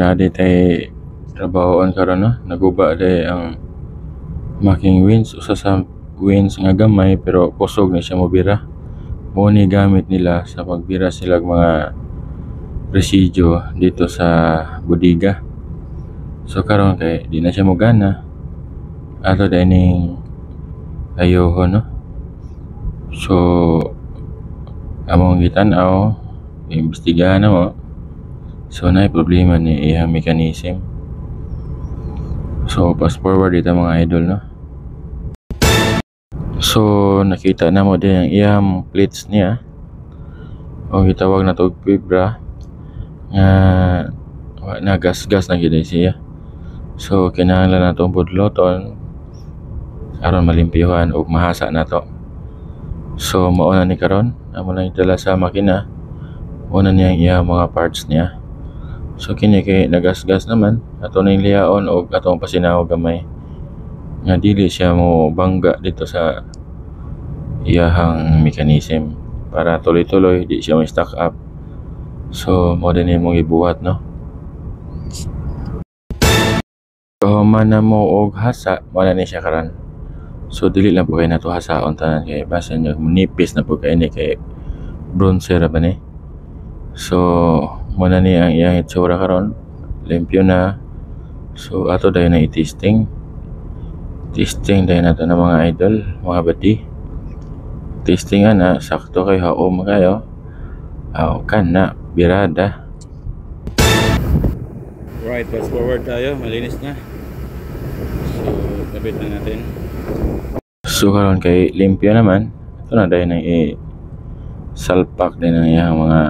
na di tay trabahoan karon no, naguba day ang making winch. Usa sa winch nga gamay pero kusog na siya mobira. Mo ni gamit nila sa pagbira sila mga residyo dito sa bodega. So karon kay di na siya mogana ato dining ayoho no. So among gitan-aw imbestigahan na mo. So na problema ni iyang mechanism. So fast forward dito mga idol no. So nakita na mo din ang iyang plates niya. O gitawag na to fibra nga na gas-gas na gid siya. So kinahanglan na itong budloton aron malimpyuhan ug mahasa na to. So mao na ni karon amo na itala sa makina. Una niya ang iyang mga parts niya. So kini kay nagas-gas naman ato ning lihaon og atong pasinaw gamay nga dili siya mo bangga dito sa iyahang mechanism para tuloy-tuloy di siya mo stack up. So mo din imong ibuhat no. So man na mo og hasa mo na ni siya karon. So dili lang po kay nato hasaon tanan kay basta nyo nipis na po kay ni kay bronzer ba ni. So muna ni ang iyang itsura karon, limpyo na. So ato dayon na i-testing dayon nato na mga idol, mga bati. Testing na sakto kay haom kayo. Kan na birada. Right, fast forward tayo, malinis na. So kabit na natin. So karon kay limpyo naman. Ito na dayon ang salpak din ang iyang mga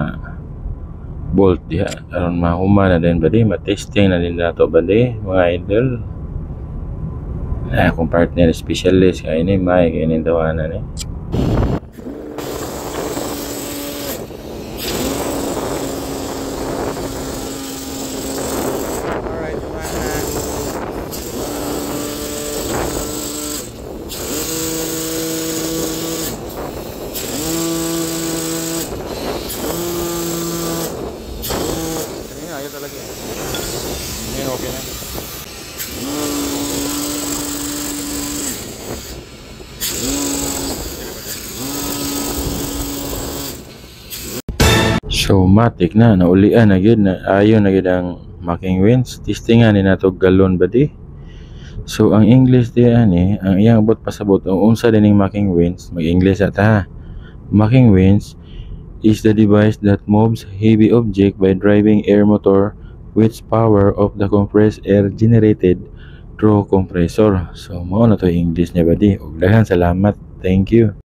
bolt diha aron mahuma na din bali matesting na din nato bali mga idol. Kung partner specialist kay ini may kay ini tawanan ni. Okay na. So matik na naulian na gid na ayon na gid ang making winch. Testingan ni nato galon ba di. So ang English di ani ang iyang abot pasabot ang unsa dining making winch mag-English ata. Making winch is the device that moves heavy object by driving air motor which power of the compressed air generated through compressor. So mao na to English niya ba di. Ug daghang salamat. Thank you.